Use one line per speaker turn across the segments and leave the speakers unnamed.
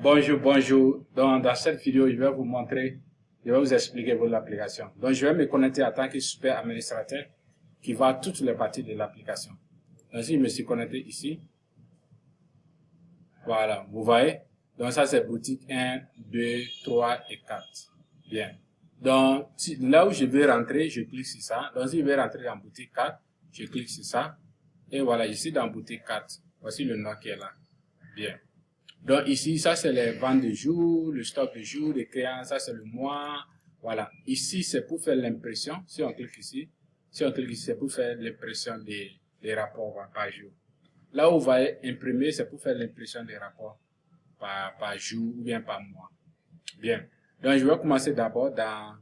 Bonjour, bonjour. Dans cette vidéo, je vais vous expliquer votre application. Donc, je vais me connecter en tant que super administrateur qui voit toutes les parties de l'application. Donc, si je me suis connecté ici, voilà, vous voyez. Donc, ça, c'est boutique 1, 2, 3 et 4. Bien. Donc, là où je veux rentrer, je clique sur ça. Donc, si je veux rentrer dans boutique 4, je clique sur ça. Et voilà, ici dans boutique 4. Voici le nom qui est là. Bien. Donc ici, ça c'est les ventes de jour, le stock de jour, les clients, ça c'est le mois. Voilà. Ici, c'est pour faire l'impression. Si on clique ici, c'est pour faire l'impression des rapports par jour. Là où vous voyez imprimer, c'est pour faire l'impression des rapports par jour ou bien par mois. Bien. Donc je vais commencer d'abord dans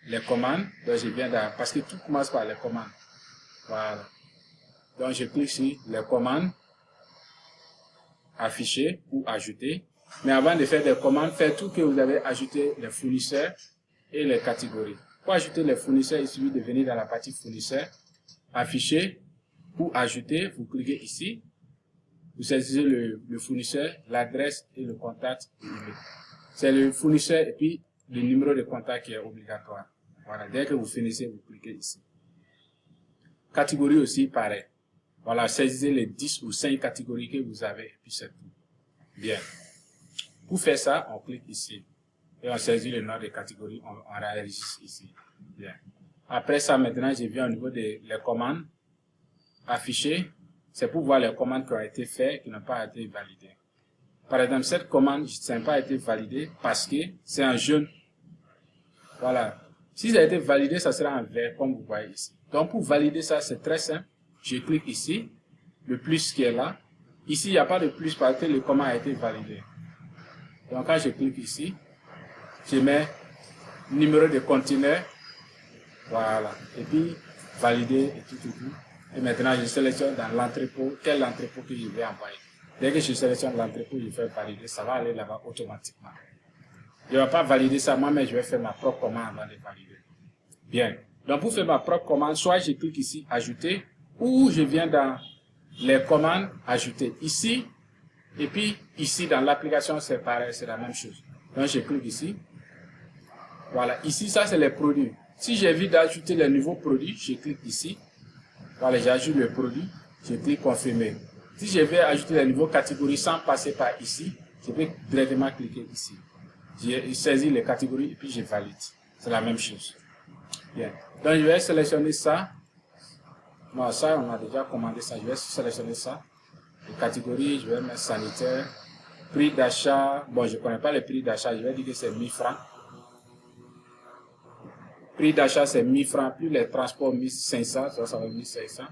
les commandes. Donc je viens parce que tout commence par les commandes. Voilà. Donc je clique sur les commandes. Afficher ou ajouter. Mais avant de faire des commandes, faites tout que vous avez ajouté les fournisseurs et les catégories. Pour ajouter les fournisseurs, il suffit de venir dans la partie fournisseurs, afficher ou ajouter. Vous cliquez ici. Vous saisissez le fournisseur, l'adresse et le contact. C'est le fournisseur et puis le numéro de contact qui est obligatoire. Voilà. Dès que vous finissez, vous cliquez ici. Catégorie aussi, pareil. Voilà, saisissez les 10 ou 5 catégories que vous avez et puis c'est tout. Bien. Pour faire ça, on clique ici et on saisit le nom des catégories, on enregistre ici. Bien. Après ça, maintenant, je viens au niveau des commandes. Afficher, c'est pour voir les commandes qui ont été faites, qui n'ont pas été validées. Par exemple, cette commande n'a pas été validée parce que c'est en jaune. Voilà. Si ça a été validé, ça sera en vert, comme vous voyez ici. Donc, pour valider ça, c'est très simple. Je clique ici, le plus qui est là. Ici, il n'y a pas de plus parce que le commande a été validé. Donc, quand je clique ici, je mets numéro de conteneur. Voilà. Et puis, valider et tout. Et maintenant, je sélectionne dans l'entrepôt, quel entrepôt que je vais envoyer. Dès que je sélectionne l'entrepôt, je fais valider, ça va aller là-bas automatiquement. Je ne vais pas valider ça moi, mais je vais faire ma propre commande avant de valider. Bien. Donc, pour faire ma propre commande, soit je clique ici, ajouter, ou je viens dans les commandes, ajouter ici, et puis ici dans l'application c'est pareil, c'est la même chose. Donc je clique ici. Voilà, ici ça c'est les produits. Si j'ai envie d'ajouter les nouveaux produits, je clique ici. Voilà, j'ajoute le produit, je clique confirmer. Si je vais ajouter les nouveaux catégories sans passer par ici, je peux directement cliquer ici. Je saisis les catégories et puis je valide. C'est la même chose. Bien. Donc je vais sélectionner ça. Non, ça, on a déjà commandé ça. Je vais sélectionner ça. Les catégories, je vais mettre sanitaire. Prix d'achat. Bon, je ne connais pas les prix d'achat. Je vais dire que c'est 1000 francs. Prix d'achat, c'est 1000 francs. Plus les transports, 1500. Ça va 1500.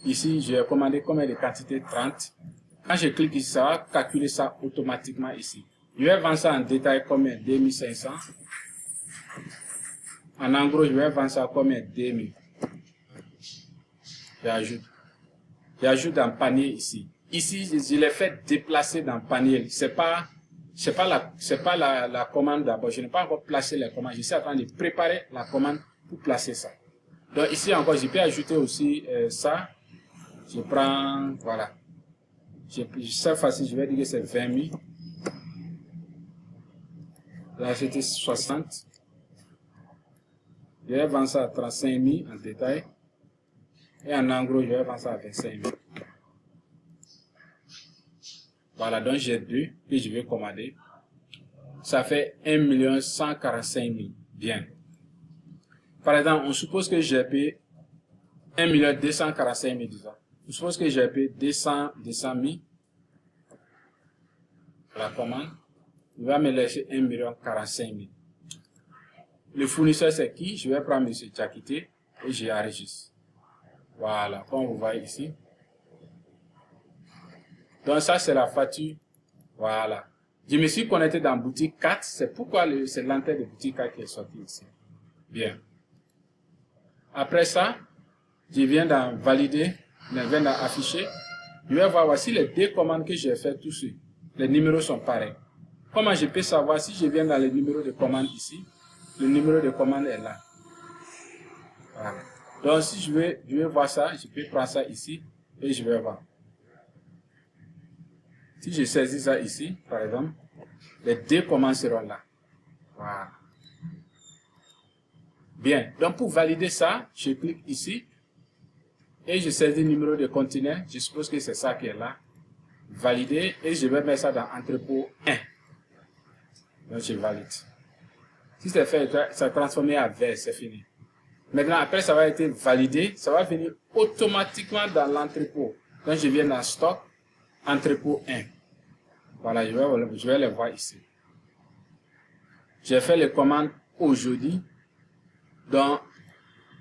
Ici, je vais commander combien de quantités? 30. Quand je clique ici, ça va calculer ça automatiquement ici. Je vais vendre ça en détail combien? 2500. En gros, je vais vendre ça combien? 2000. J'ajoute. J'ajoute dans panier ici. Ici, je l'ai fait déplacer dans panier. C'est pas la commande d'abord. Je n'ai pas encore placé la commande. Je suis en train de préparer la commande pour placer ça. Donc ici encore, je peux ajouter aussi ça. Je prends, voilà. Cette fois-ci, je vais dire que c'est 20 000. Là, c'était 60. Je vais vendre ça à 35 000 en détail. Et en gros, je vais vendre ça à 25 000. Voilà, donc j'ai deux que je vais commander. Ça fait 1 145 000. Bien. Par exemple, on suppose que j'ai payé 1 245 000, disons. On suppose que j'ai payé 200 000. La commande. Il va me laisser 1 45 000. Le fournisseur, c'est qui? Je vais prendre M. Tchakité et j'enregistre. Voilà, comme vous voyez ici. Donc ça, c'est la facture. Voilà. Je me suis connecté dans boutique 4. C'est pourquoi c'est l'entrée de boutique 4 qui est sortie ici. Bien. Après ça, je viens d'en valider, je viens d'en afficher. Je vais voir, voici les deux commandes que j'ai fait tous ceux. Les numéros sont pareils. Comment je peux savoir si je viens dans les numéros de commande ici? Le numéro de commande est là. Voilà. Donc si je veux voir ça, je peux prendre ça ici et je vais voir. Si je saisis ça ici, par exemple, les deux commandes seront là. Voilà. Bien. Donc, pour valider ça, je clique ici et je saisis le numéro de conteneur. Je suppose que c'est ça qui est là. Valider et je vais mettre ça dans entrepôt 1. Donc, je valide. Si c'est fait, ça va transformer à vert, c'est fini. Maintenant, après, ça va être validé. Ça va venir automatiquement dans l'entrepôt. Donc, je viens dans stock, entrepôt 1. Voilà, je vais les voir ici. J'ai fait les commandes aujourd'hui. Donc,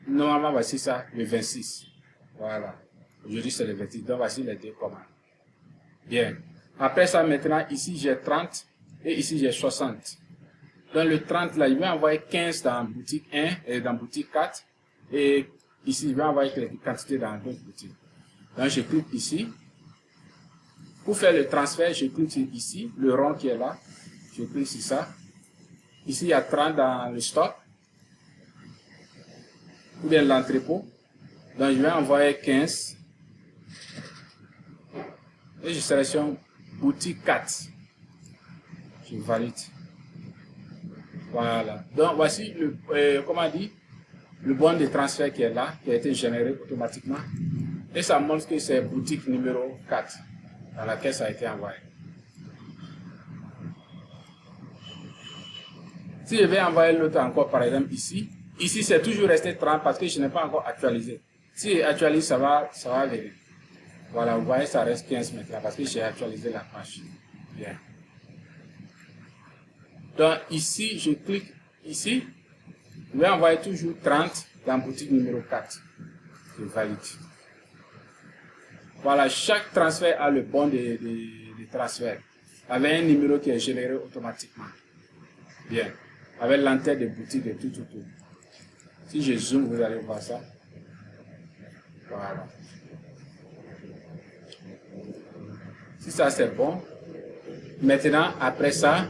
normalement, voici ça, le 26. Voilà. Aujourd'hui, c'est le 26. Donc, voici les deux commandes. Bien. Après ça, maintenant, ici, j'ai 30 et ici, j'ai 60. Donc, le 30, là, je vais envoyer 15 dans boutique 1 et dans boutique 4. Et ici, je vais envoyer les quantités dans d'autres boutiques. Donc, je clique ici. Pour faire le transfert, je clique sur ici, le rond qui est là. Je clique sur ça. Ici, il y a 30 dans le stock. Ou bien l'entrepôt. Donc, je vais envoyer 15. Et je sélectionne boutique 4. Je valide. Voilà. Donc, voici le, comment dit, le bon de transfert qui est là, qui a été généré automatiquement. Et ça montre que c'est boutique numéro 4 dans laquelle ça a été envoyé. Si je vais envoyer l'autre encore, par exemple ici, ici c'est toujours resté 30 parce que je n'ai pas encore actualisé. Si j'actualise, ça va venir. Voilà, vous voyez, ça reste 15 maintenant parce que j'ai actualisé la page. Bien. Donc ici, je clique ici. Je vais envoyer toujours 30 dans boutique numéro 4. Je valide. Voilà, chaque transfert a le bon de transfert. Avec un numéro qui est généré automatiquement. Bien. Avec l'entête de boutique et tout. Si je zoome, vous allez voir ça. Voilà. Si ça c'est bon. Maintenant, après ça,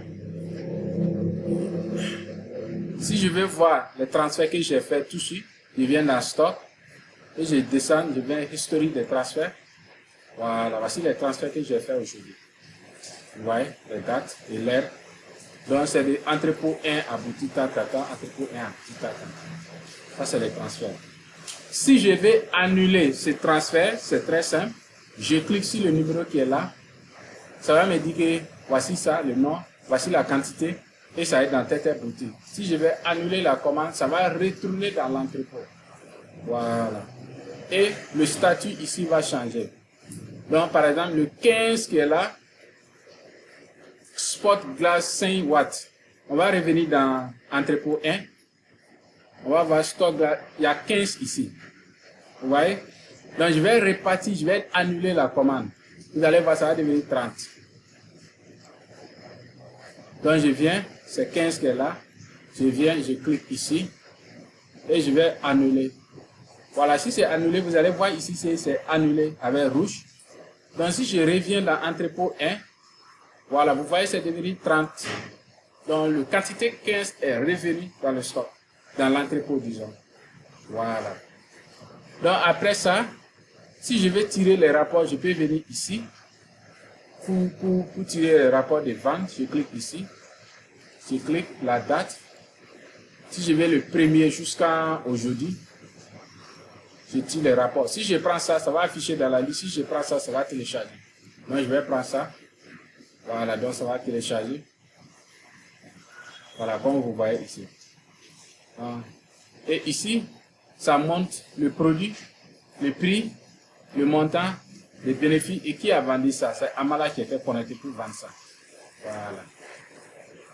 si je veux voir les transferts que j'ai fait tout de suite, je viens dans stock et je descends, je viens historique des transferts. Voilà, voici les transferts que j'ai fait aujourd'hui. Vous voyez, les dates et l'heure. Donc, c'est de entrepôt 1 à boutique entrepôt 1 à boutique Ça, c'est les transferts. Si je vais annuler ce transfert, c'est très simple. Je clique sur le numéro qui est là. Ça va me dire que voici ça, le nom, voici la quantité, et ça est dans telle boutique. Si je vais annuler la commande, ça va retourner dans l'entrepôt. Voilà. Et le statut ici va changer. Donc, par exemple, le 15 qui est là, Spot Glass 5 watts. On va revenir dans entrepôt 1. On va voir stock glass. Il y a 15 ici. Vous voyez? Donc, je vais répartir, je vais annuler la commande. Vous allez voir, ça va devenir 30. Donc, je viens, c'est 15 qui est là. Je viens, je clique ici. Et je vais annuler. Voilà, si c'est annulé, vous allez voir ici, c'est annulé avec rouge. Donc, si je reviens dans entrepôt 1, voilà, vous voyez, c'est devenu 30. Donc, la quantité 15 est revenue dans le stock, dans l'entrepôt, disons. Voilà. Donc, après ça, si je veux tirer les rapports, je peux venir ici. Pour tirer les rapports de vente, je clique ici. Je clique la date. Si je vais le premier jusqu'à aujourd'hui, je tire les rapports. Si je prends ça, ça va afficher dans la liste. Si je prends ça, ça va télécharger. Donc, je vais prendre ça. Voilà, donc ça va télécharger. Voilà, comme vous voyez ici. Et ici, ça montre le produit, le prix, le montant, les bénéfices et qui a vendu ça. C'est Amala qui a été connecté pour vendre ça. Voilà.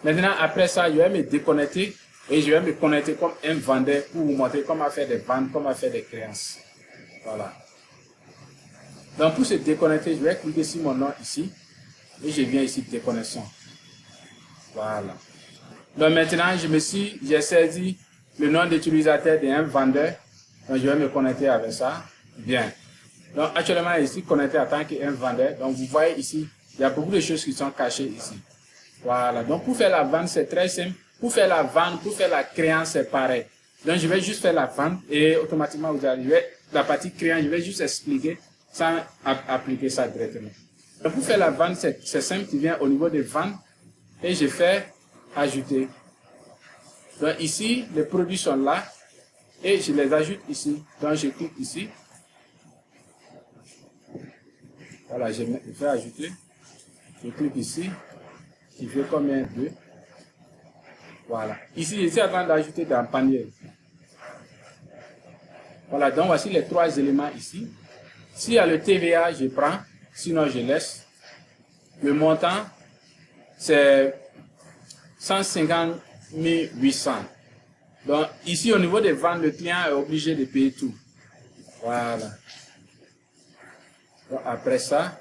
Maintenant, après ça, je vais me déconnecter et je vais me connecter comme un vendeur pour vous montrer comment faire des ventes, comment faire des créances. Voilà. Donc, pour se déconnecter, je vais cliquer sur mon nom ici et je viens ici déconnexion. Voilà. Donc, maintenant, j'ai saisi le nom d'utilisateur d'un vendeur. Donc, je vais me connecter avec ça. Bien. Donc, actuellement, ici, connecté en tant qu'un vendeur. Donc, vous voyez ici, il y a beaucoup de choses qui sont cachées ici. Voilà. Donc, pour faire la vente, c'est très simple. Pour faire la vente, pour faire la créance, c'est pareil. Donc, je vais juste faire la vente et automatiquement, vous arrivez, la partie créance, je vais juste expliquer sans appliquer ça directement. Donc, pour faire la vente, c'est simple, tu viens au niveau des ventes et je fais ajouter. Donc ici, les produits sont là et je les ajoute ici. Donc je clique ici. Voilà, je fais ajouter. Je clique ici. Je fais combien? 2. Voilà. Ici, je suis en train d'ajouter dans le panier. Voilà, donc voici les 3 éléments ici. S'il y a le TVA, je prends. Sinon, je laisse. Le montant, c'est 150 800. Donc, ici, au niveau des ventes, le client est obligé de payer tout. Voilà. Donc, après ça,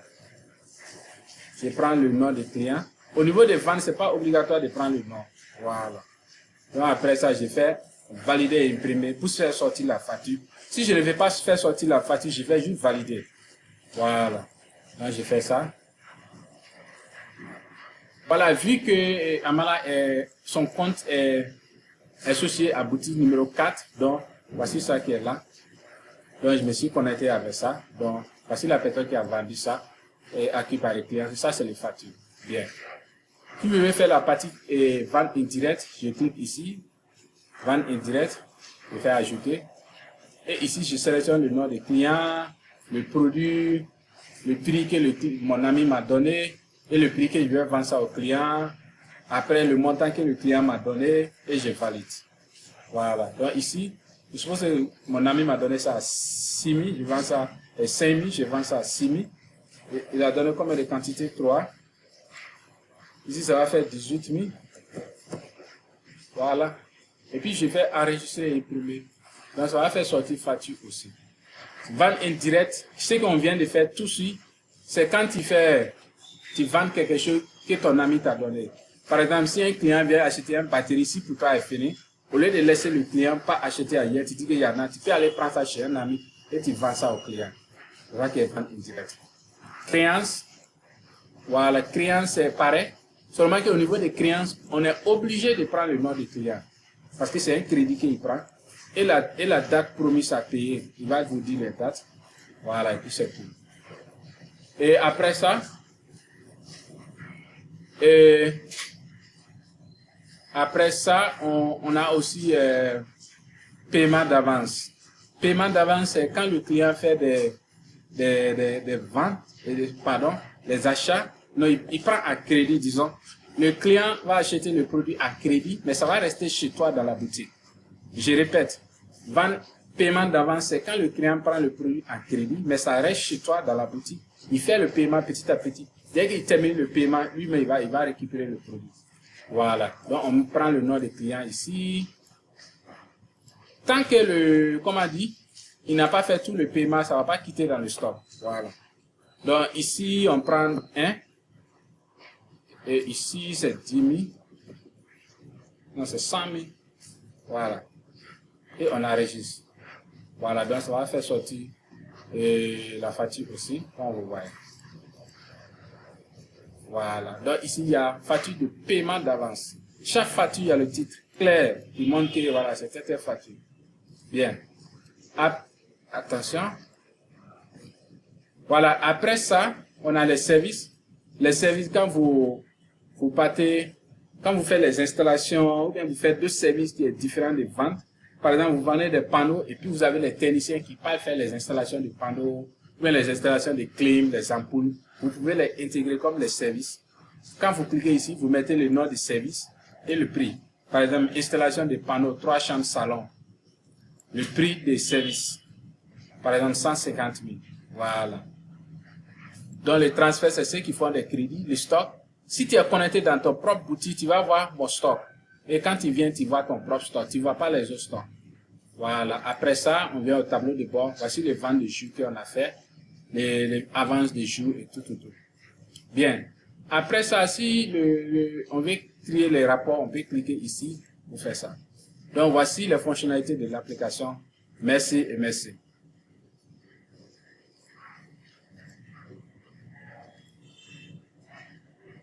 je prends le nom du client. Au niveau des ventes, ce n'est pas obligatoire de prendre le nom. Voilà. Donc, après ça, je fais valider et imprimer pour faire sortir la facture. Si je ne vais pas faire sortir la facture, je vais juste valider. Voilà. Donc, je fais ça. Voilà, vu que Amala, son compte est associé à boutique numéro 4, donc voici ça qui est là. Donc, je me suis connecté avec ça. Donc, voici la personne qui a vendu ça et acquis par les clients. Ça, c'est les factures. Bien. Si je veux faire la partie vente indirecte, je clique ici. Vente indirecte. Je fais ajouter. Et ici, je sélectionne le nom des clients, le produit, le prix que mon ami m'a donné et le prix que je vais vendre ça au client. Après, le montant que le client m'a donné et je valide. Voilà. Donc ici, je suppose que mon ami m'a donné ça à 6 000, je vends ça à 5 000, je vends ça à 6 000. Et il a donné combien de quantité? 3. Ici, ça va faire 18 000. Voilà. Et puis, je fais enregistrer et imprimer. Donc, ça va faire sortir facture aussi. Vente indirecte, ce qu'on vient de faire tout de suite, c'est quand tu vends quelque chose que ton ami t'a donné. Par exemple, si un client vient acheter une batterie, si pour toi est fini, au lieu de laisser le client pas acheter ailleurs, tu dis qu'il y en a, tu peux aller prendre ça chez un ami et tu vends ça au client. C'est ça qui est vente indirecte. Créance, voilà, créance c'est pareil. Seulement qu'au niveau des créances, on est obligé de prendre le nom du client. Parce que c'est un crédit qu'il prend. Et la date promise à payer, il va vous dire les dates. Voilà, et puis c'est tout. Et après ça, on a aussi paiement d'avance. Paiement d'avance, c'est quand le client fait des ventes, les achats. Non, il prend à crédit, disons. Le client va acheter le produit à crédit, mais ça va rester chez toi dans la boutique. Je répète, paiement d'avance, c'est quand le client prend le produit à crédit, mais ça reste chez toi dans la boutique. Il fait le paiement petit à petit. Dès qu'il termine le paiement, lui-même, il va récupérer le produit. Voilà. Donc, on prend le nom du client ici. Tant que comme on dit, il n'a pas fait tout le paiement, ça ne va pas quitter dans le stock. Voilà. Donc, ici, on prend 1. Et ici, c'est 10 000. Non, c'est 100 000. Voilà. Et on enregistre. Voilà, donc ça va faire sortir la facture aussi, comme vous voyez. Voilà. Donc ici, il y a facture de paiement d'avance. Chaque facture, il y a le titre clair qui montre que voilà, c'est cette facture. Bien. Attention. Voilà, après ça, on a les services. Les services, quand vous partez, quand vous faites les installations, ou bien vous faites deux services qui sont différents des ventes. Par exemple, vous vendez des panneaux et puis vous avez les techniciens qui parlent faire les installations de panneaux, ou bien les installations de clim, des ampoules. Vous pouvez les intégrer comme les services. Quand vous cliquez ici, vous mettez le nom du service et le prix. Par exemple, installation de panneaux, 3 chambres salon. Le prix des services. Par exemple, 150 000. Voilà. Donc, les transferts, c'est ceux qui font des crédits, le stock. Si tu es connecté dans ton propre boutique, tu vas voir mon stock. Et quand tu viens, tu vois ton propre stock. Tu ne vois pas les autres stocks. Voilà. Après ça, on vient au tableau de bord. Voici les ventes de jus qu'on a fait. Les avances de jus et tout. Bien. Après ça, si on veut trier les rapports, on peut cliquer ici pour faire ça. Donc, voici les fonctionnalités de l'application. Merci et merci.